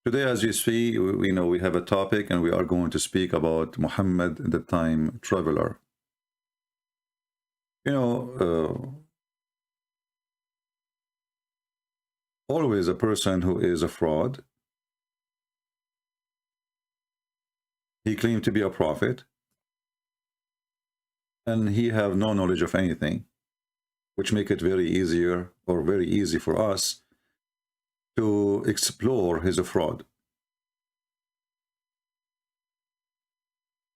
Today, as you see, we know we have a topic, and we are going to speak about Muhammad, the time traveler. You know, always a person who is a fraud. He claimed to be a prophet, and he have no knowledge of anything, which make it very easy for us to explore his fraud.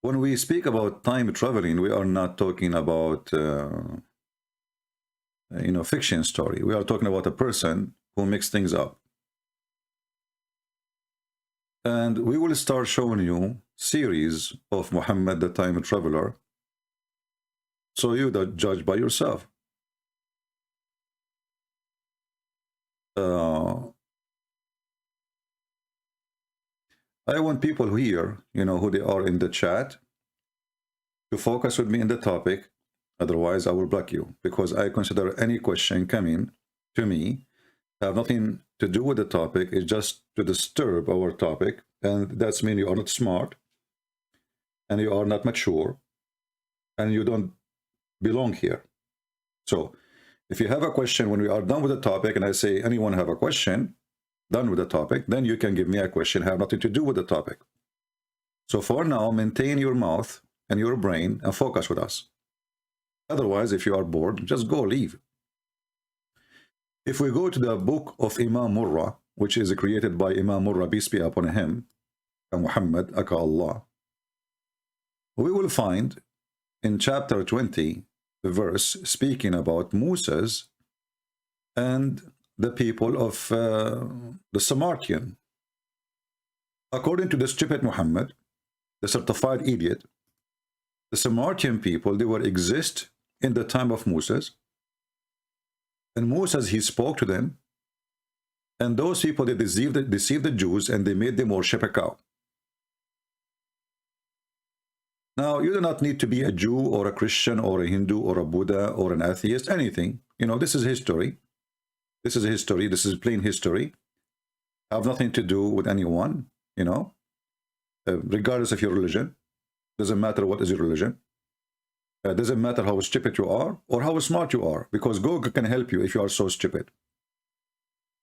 When we speak about time traveling, we are not talking about fiction story. We are talking about a person who makes things up. And we will start showing you series of Muhammad the time traveler, so you judge by yourself. I want people here, who they are in the chat, to focus with me in the topic. Otherwise, I will block you, because I consider any question coming to me have nothing to do with the topic. It's just to disturb our topic, and that's mean you are not smart, and you are not mature, and you don't belong here. So if you have a question when we are done with the topic, and I say anyone have a question, done with the topic, then you can give me a question, have nothing to do with the topic. So for now, maintain your mouth and your brain and focus with us. Otherwise, if you are bored, just go leave. If we go to the book of Imam Murrah, which is created by Imam Murrah, peace be upon him, and Muhammad, aka Allah, we will find in chapter 20, the verse speaking about Moses and the people of the Samaritan. According to the stupid Muhammad, the certified idiot, the Samaritan people, they will exist in the time of Moses. And Moses, he spoke to them. And those people, they deceived the Jews, and they made them worship a cow. Now, you do not need to be a Jew or a Christian or a Hindu or a Buddha or an atheist, anything. This is history. This is history. This is plain history. Have nothing to do with anyone, regardless of your religion. Doesn't matter what is your religion. Doesn't matter how stupid you are or how smart you are, because Google can help you if you are so stupid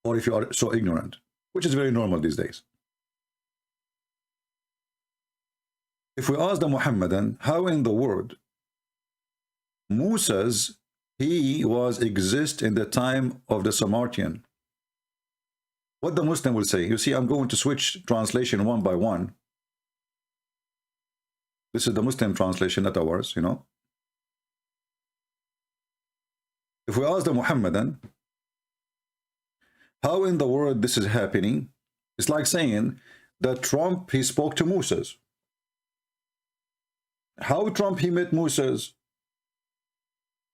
or if you are so ignorant, which is very normal these days. If we ask the Muhammadan, how in the world Moses, he was exist in the time of the Samaritan? What the Muslim will say? You see, I'm going to switch translation one by one. This is the Muslim translation, not ours, If we ask the Muhammadan, how in the world this is happening? It's like saying that Trump, he spoke to Moses. How Trump, he met Moses?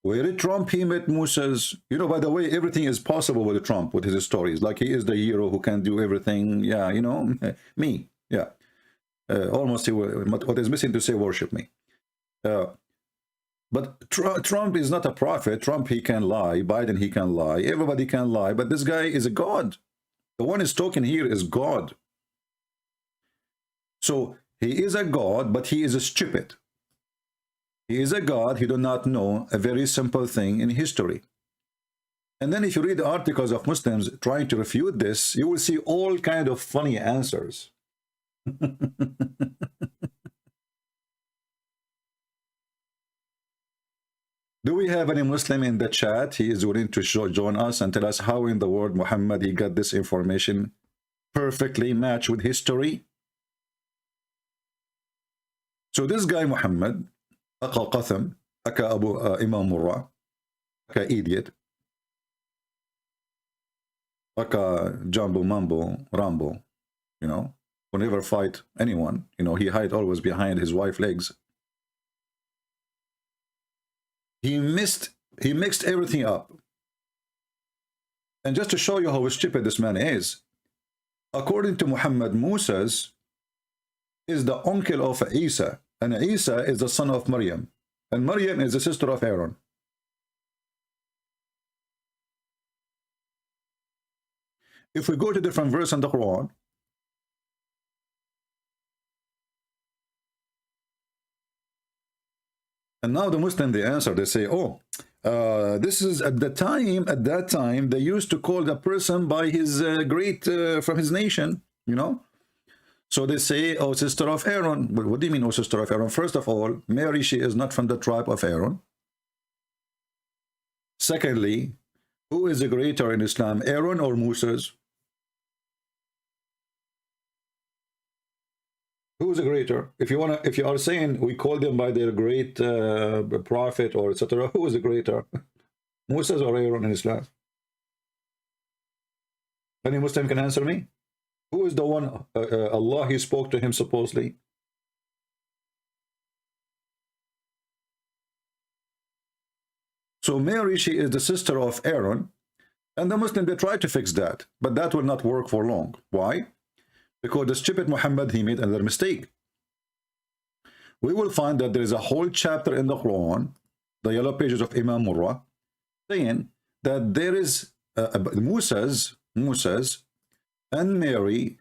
Where did Trump, he met Moses? By the way, everything is possible with Trump, with his stories. Like he is the hero who can do everything. Yeah, me. Yeah. Almost, what is missing to say, worship me. But Trump is not a prophet. Trump, he can lie. Biden, he can lie. Everybody can lie. But this guy is a God. The one is talking here is God. So he is a God, but he is a stupid. He is a God. He do not know a very simple thing in history. And then if you read the articles of Muslims trying to refute this, you will see all kind of funny answers. Do we have any Muslim in the chat? He is willing to join us and tell us how in the world Muhammad, he got this information perfectly matched with history. So this guy Muhammad, Aka Qatham, Aka Abu Imam Murrah, Aka idiot, Aka Jumbo Mambo Rambo, who never fight anyone. He hide always behind his wife's legs. He mixed everything up. And just to show you how stupid this man is, according to Muhammad, Moses is the uncle of Isa, and Isa is the son of Maryam, and Maryam is the sister of Aaron. If we go to different verse in the Quran, And now the Muslim, they answer, they say, oh, this is at that time, they used to call the person by his great, from his nation, you know. So they say, oh, sister of Aaron. Well, what do you mean, oh, sister of Aaron? First of all, Mary, she is not from the tribe of Aaron. Secondly, who is the greater in Islam, Aaron or Moses? Who is the greater? If you are saying we call them by their great prophet or etc., who is the greater, Moses or Aaron in Islam? Any Muslim can answer me. Who is the one Allah he spoke to him supposedly? So Mary, she is the sister of Aaron, and the Muslim, they try to fix that, but that will not work for long. Why? Because the stupid Muhammad, he made another mistake. We will find that there is a whole chapter in the Quran, the yellow pages of Imam Murrah, saying that there is Moses and Mary,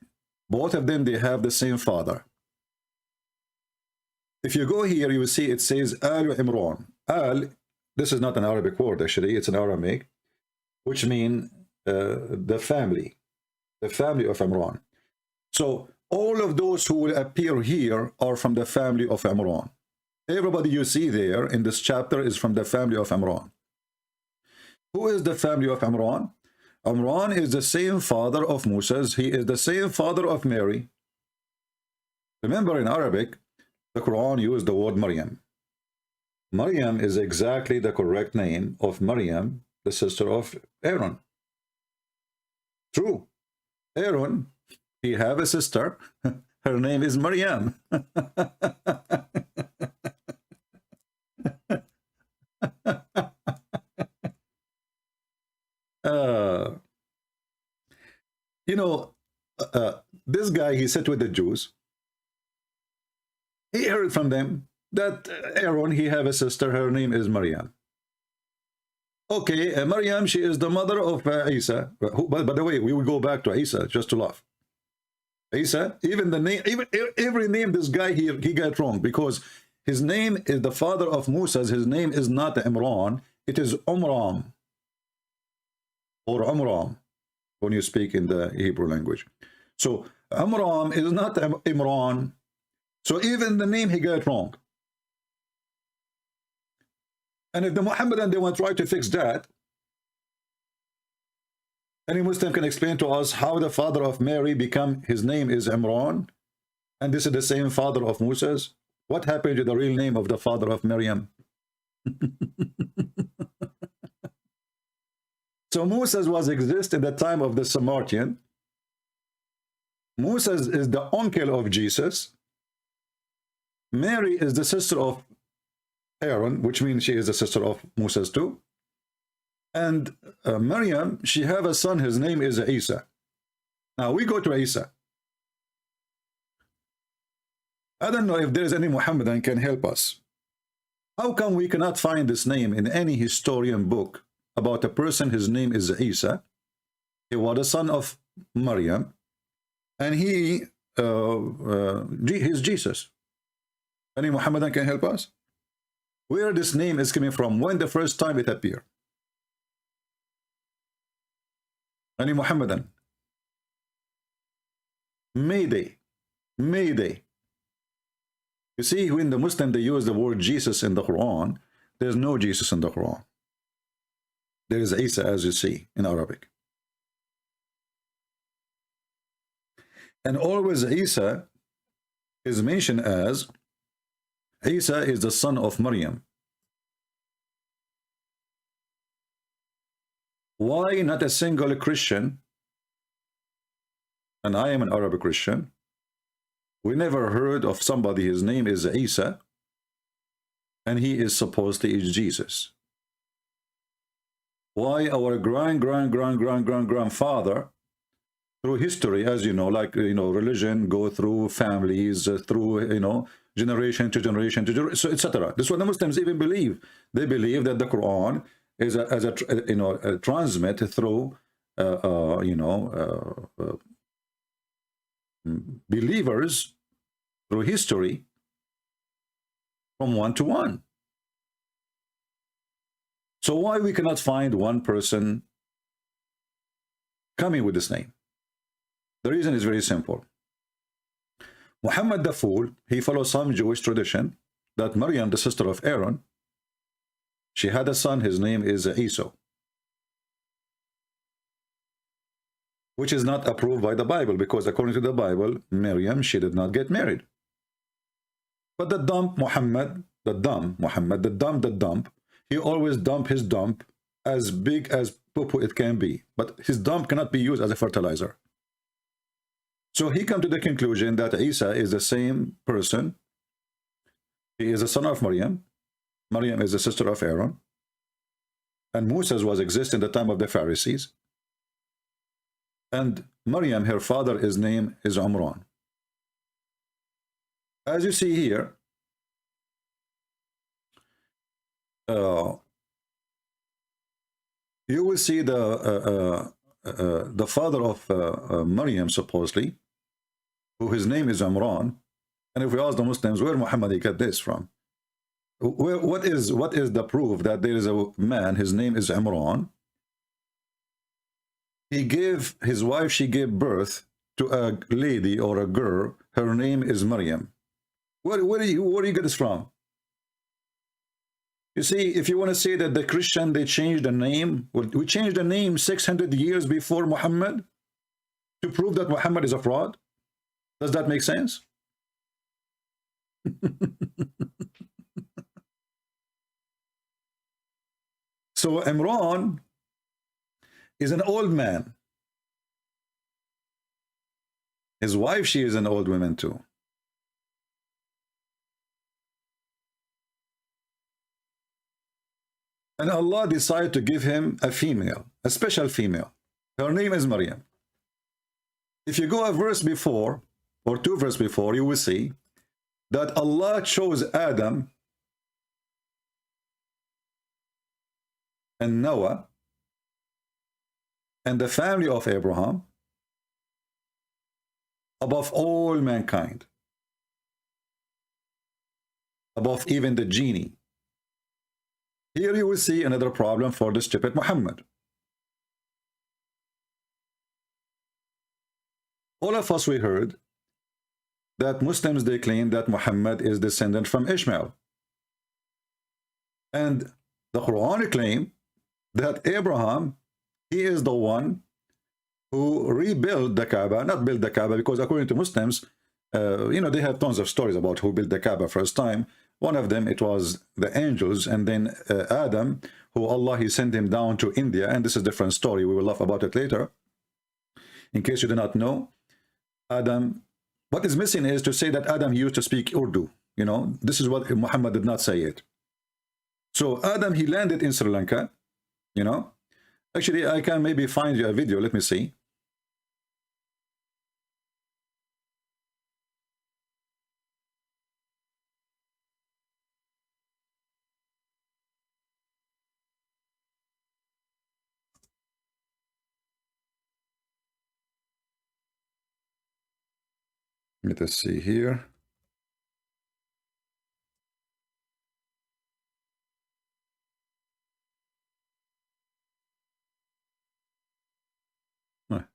both of them, they have the same father. If you go here, you will see it says Al Imran. Al, this is not an Arabic word actually, it's an Aramaic, which means the family of Imran. So all of those who will appear here are from the family of Imran. Everybody you see there in this chapter is from the family of Imran. Who is the family of Imran? Imran is the same father of Moses. He is the same father of Mary. Remember, in Arabic, the Quran used the word Maryam. Maryam is exactly the correct name of Maryam, the sister of Aaron. True. Aaron, he have a sister. Her name is Maryam. You know, this guy, he sat with the Jews. He heard from them that Aaron, he have a sister. Her name is Maryam. Okay, Maryam, she is the mother of Isa. By the way, we will go back to Isa just to laugh. Isa, even the name, every name this guy here, he got wrong, because his name is the father of Moses. His name is not Imran, it is Umram or Umram when you speak in the Hebrew language. So Umram is not Imran. So even the name he got wrong. And if the Muhammadan, they want to try to fix that, any Muslim can explain to us how the father of Mary become, his name is Imran, and this is the same father of Moses. What happened to the real name of the father of Maryam? So Moses was exist in the time of the Samaritan. Moses is the uncle of Jesus. Mary is the sister of Aaron, which means she is the sister of Moses too. And Maryam, she have a son, his name is Isa. Now we go to Isa. I don't know if there is any Muhammadan can help us. How come we cannot find this name in any historian book about a person, his name is Isa? He was the son of Maryam, and he's Jesus. Any Muhammadan can help us? Where this name is coming from, when the first time it appeared? Any Muhammadan? Mayday. Mayday. You see, when the Muslim, they use the word Jesus in the Quran, there's no Jesus in the Quran. There is Isa, as you see in Arabic. And always Isa is mentioned as Isa is the son of Maryam. Why not a single Christian, and I am an Arabic Christian, we never heard of somebody, his name is Isa, and he is supposedly is Jesus? Why our grandfather, through history, as you know, like, you know, religion go through families, through, you know, generation to generation to generation, so etc. This is what the Muslims even believe. They believe that the Quran is transmit through believers through history from one to one. So why we cannot find one person coming with this name? The reason is very simple. Muhammad the fool, he follows some Jewish tradition that Maryam, the sister of Aaron, she had a son, his name is Isa, which is not approved by the Bible, because according to the Bible, Maryam, she did not get married. But the dumb Muhammad, he always dump his dump as big as poo-poo it can be, but his dump cannot be used as a fertilizer. So he come to the conclusion that Isa is the same person. He is the son of Maryam. Maryam is the sister of Aaron. And Moses was exist in the time of the Pharisees. And Maryam, her father, his name is Umran. As you see here, you will see the father of Maryam, supposedly, who his name is Umran. And if we ask the Muslims, where Muhammad got this from? What is the proof that there is a man, his name is Umran? He gave his wife, she gave birth to a lady or a girl, her name is Maryam. Where do you get this from? You see, if you want to say that the Christian, they changed the name, well, we changed the name 600 years before Muhammad to prove that Muhammad is a fraud. Does that make sense? So Imran is an old man. His wife, she is an old woman too. And Allah decided to give him a female, a special female. Her name is Maryam. If you go a verse before, or two verses before, you will see that Allah chose Adam and Noah and the family of Abraham above all mankind, above even the genie. Here you will see another problem for the stupid Muhammad. All of us, we heard that Muslims, they claim that Muhammad is descendant from Ishmael. And the Quran claim that Abraham, he is the one who rebuilt the Kaaba, not built the Kaaba, because according to Muslims, you know, they have tons of stories about who built the Kaaba first time. One of them, it was the angels, and then Adam, who Allah, he sent him down to India, and this is a different story. We will laugh about it later. In case you do not know, Adam, what is missing is to say that Adam used to speak Urdu. You know, this is what Muhammad did not say it. So Adam, he landed in Sri Lanka, you know. Actually, I can maybe find you a video. Let me see. Let us see here.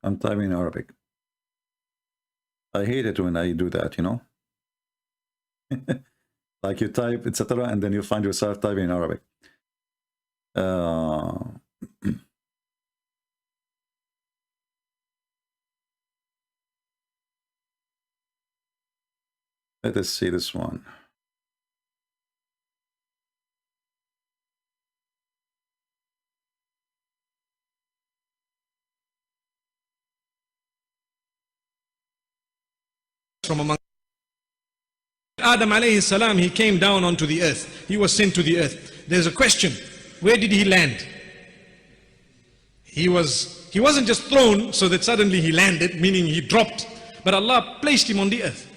I'm typing in Arabic. I hate it when I do that, you know. Like you type, etc., and then you find yourself typing in Arabic. Let us see this one. From among Adam alayhi salam, he came down onto the earth. He was sent to the earth. There's a question. Where did he land? He wasn't just thrown so that suddenly he landed, meaning he dropped, but Allah placed him on the earth.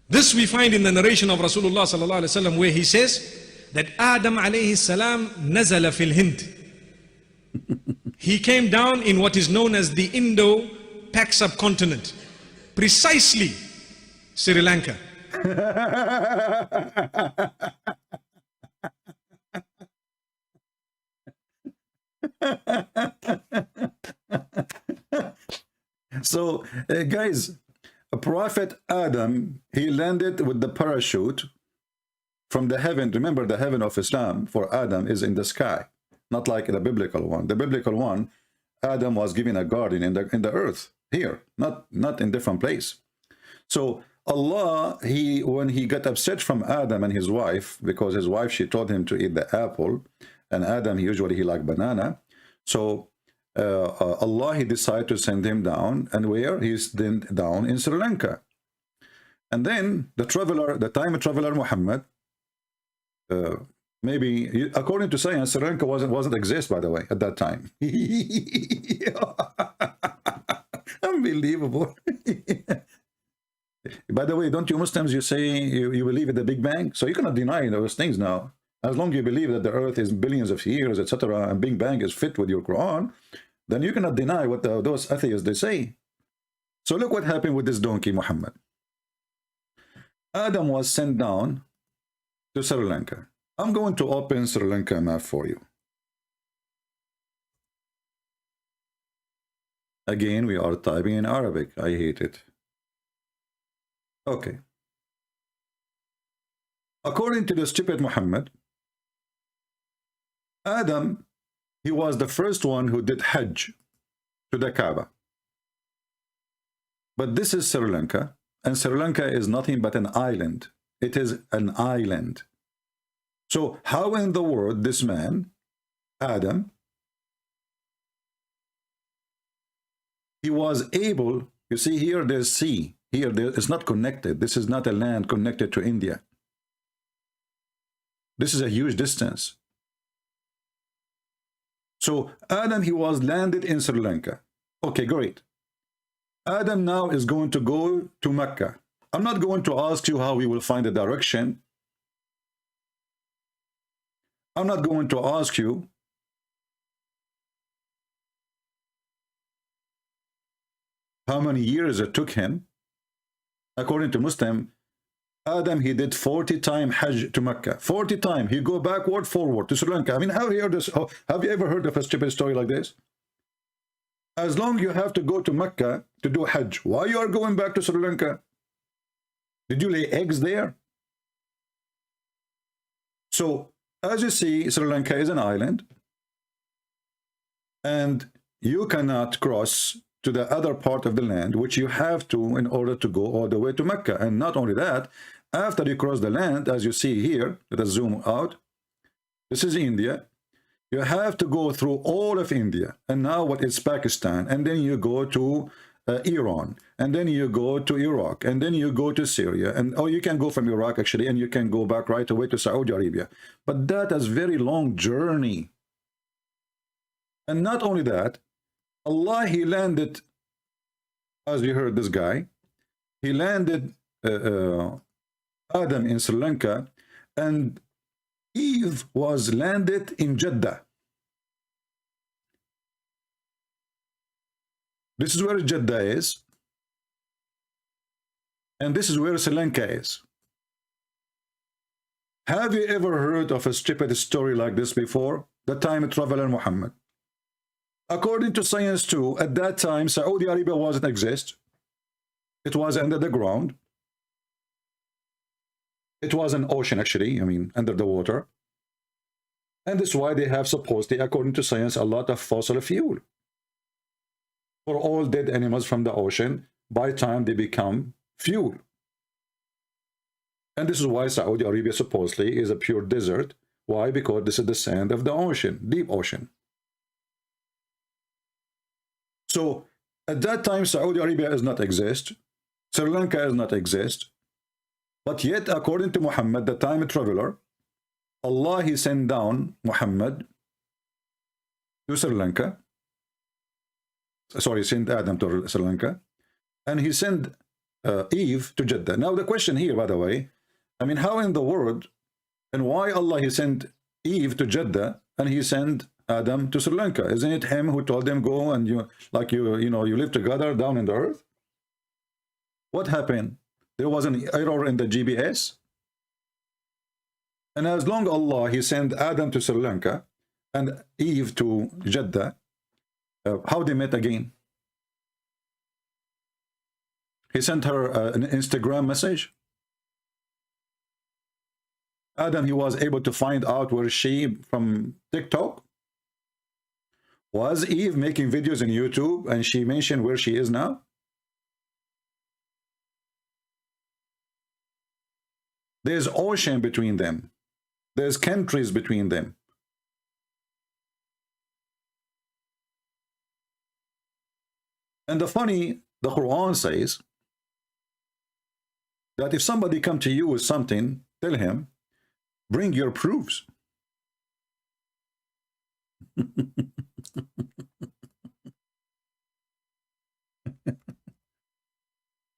This we find in the narration of Rasulullah sallallahu alaihi wasallam, where he says that Adam alayhi salam nazala fil Hind. He came down in what is known as the Indo-Pak subcontinent, precisely Sri Lanka. So, guys, Prophet Adam, he landed with the parachute from the heaven. Remember, the heaven of Islam for Adam is in the sky, not like the biblical one. The biblical one, Adam was given a garden in the earth here, not in different place. So Allah, when he got upset from Adam and his wife, because his wife, she told him to eat the apple, and Adam, usually he liked banana. So Allah, he decided to send him down, and where? He's then down in Sri Lanka. And then the traveler, the time traveler Muhammad, maybe according to science, Sri Lanka wasn't exist, by the way, at that time. Unbelievable. By the way, don't you Muslims, you say you believe in the Big Bang? So you cannot deny those things now. As long as you believe that the earth is billions of years, etc., and Big Bang is fit with your Quran, then you cannot deny what those atheists, they say. So look what happened with this donkey, Muhammad. Adam was sent down to Sri Lanka. I'm going to open Sri Lanka map for you. Again, we are typing in Arabic. I hate it. Okay. According to the stupid Muhammad, Adam, he was the first one who did Hajj to the Kaaba. But this is Sri Lanka, and Sri Lanka is nothing but an island. It is an island. So how in the world this man, Adam, he was able, you see here there's sea, here it's not connected. This is not a land connected to India. This is a huge distance. So Adam, he was landed in Sri Lanka. Okay, great. Adam now is going to go to Mecca. I'm not going to ask you how he will find the direction. I'm not going to ask you how many years it took him. According to Muslim, Adam, he did 40 times Hajj to Mecca. 40 times. He go backward, forward to Sri Lanka. I mean, have you ever heard of a stupid story like this? As long as you have to go to Mecca to do Hajj, why you are going back to Sri Lanka? Did you lay eggs there? So, as you see, Sri Lanka is an island, and you cannot cross to the other part of the land, which you have to in order to go all the way to Mecca. And not only that, after you cross the land, as you see here, let us zoom out, this is India. You have to go through all of India, and now what is Pakistan, and then you go to Iran, and then you go to Iraq, and then you go to Syria, and you can go from Iraq actually, and you can go back right away to Saudi Arabia. But that is very long journey. And not only that, Allah, he landed, as you heard this guy, he landed Adam in Sri Lanka, and Eve was landed in Jeddah. This is where Jeddah is, and this is where Sri Lanka is. Have you ever heard of a stupid story like this before? The time traveler Muhammad. According to science too, at that time, Saudi Arabia wasn't exist. It was under the ground. It was an ocean, actually, I mean, under the water. And that's why they have supposedly, according to science, a lot of fossil fuel for all dead animals from the ocean by time they become fuel. And this is why Saudi Arabia supposedly is a pure desert. Why? Because this is the sand of the ocean, deep ocean. So at that time, Saudi Arabia does not exist. Sri Lanka does not exist. But yet, according to Muhammad, the time traveler, Allah, he sent down Muhammad to Sri Lanka. Sorry, sent Adam to Sri Lanka. And he sent Eve to Jeddah. Now the question here, by the way, I mean, how in the world, and why Allah, he sent Eve to Jeddah and he sent Adam to Sri Lanka? Isn't it him who told them go and you live together down in the earth? What happened? There was an error in the GPS. And as long Allah, he sent Adam to Sri Lanka, and Eve to Jeddah, how they met again? He sent her an Instagram message. Adam, he was able to find out where she from TikTok. Was Eve making videos on YouTube and she mentioned where she is now? There's ocean between them. There's countries between them. And the Quran says that if somebody come to you with something, tell him, bring your proofs.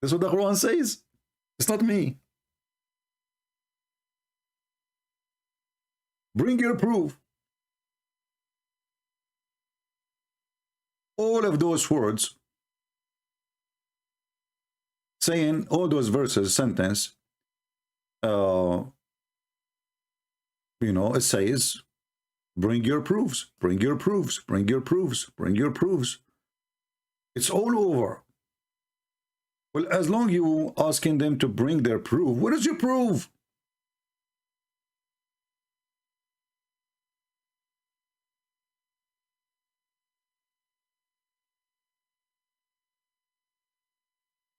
That's what the Quran says. It's not me. Bring your proof. All of those words saying, all those verses, sentence, you know, it says, bring your proofs, bring your proofs, bring your proofs, bring your proofs. It's all over. Well, as long you asking them to bring their proof, what is your proof?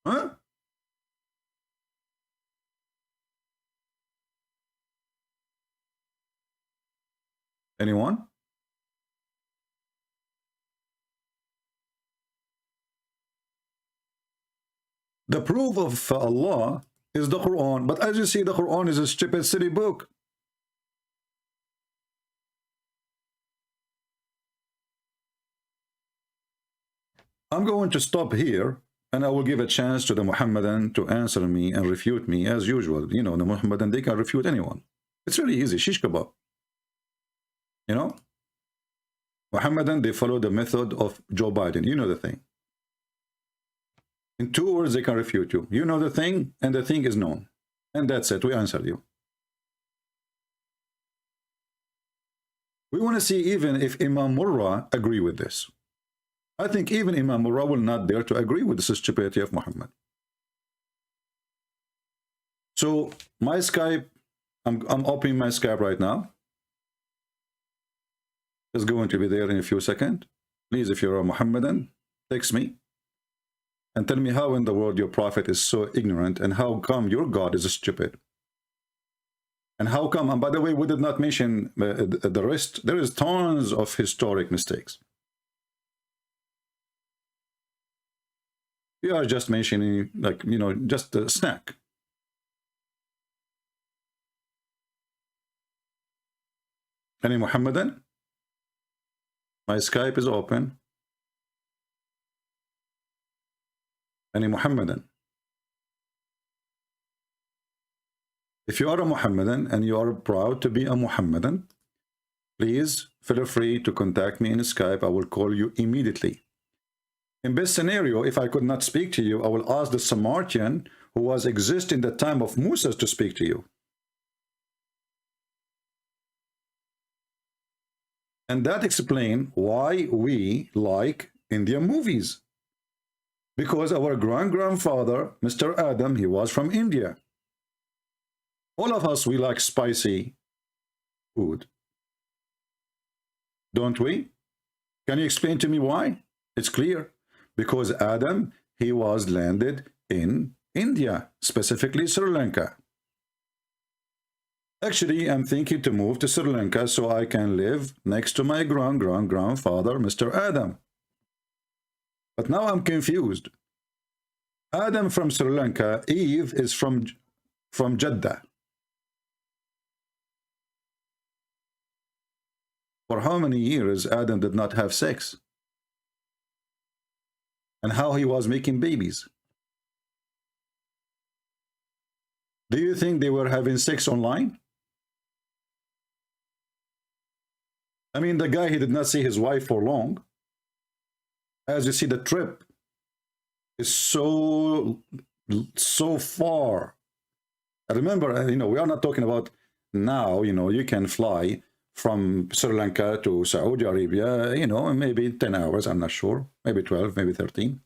Huh? Anyone? The proof of Allah is the Quran, but as you see, the Quran is a stupid, silly book. I'm going to stop here, and I will give a chance to the Muhammadan to answer me and refute me as usual. You know, the Muhammadan, they can refute anyone. It's really easy, shish kebab. You know, Muhammadan, they follow the method of Joe Biden. You know the thing. In 2 words, they can refute you. You know the thing, and the thing is known. And that's it. We answered you. We want to see even if Imam Murrah agree with this. I think even Imam Murrah will not dare to agree with the stupidity of Muhammad. So my Skype, I'm opening my Skype right now. It's going to be there in a few seconds. Please, if you're a Muhammadan, text me and tell me how in the world your prophet is so ignorant, and how come your God is stupid. And how come, and by the way, we did not mention the rest. There is tons of historic mistakes. We are just mentioning, like, you know, just a snack. Any Muhammadan? My Skype is open. Any Muhammadan? If you are a Muhammadan and you are proud to be a Muhammadan, please feel free to contact me in Skype. I will call you immediately. In this scenario, if I could not speak to you, I will ask the Samaritan who was exist in the time of Moses to speak to you. And that explains why we like Indian movies. Because our grandfather, Mr. Adam, he was from India. All of us, we like spicy food. Don't we? Can you explain to me why? It's clear. Because Adam, he was landed in India, specifically Sri Lanka. Actually, I'm thinking to move to Sri Lanka so I can live next to my grandfather, Mr. Adam. But now I'm confused. Adam from Sri Lanka, Eve is from Jeddah. For how many years Adam did not have sex? And how he was making babies? Do you think they were having sex online? I mean, the guy, he did not see his wife for long. As you see, the trip is so far. I remember, you know, we are not talking about now, you know, you can fly from Sri Lanka to Saudi Arabia, you know, maybe 10 hours, I'm not sure, maybe 12, maybe 13.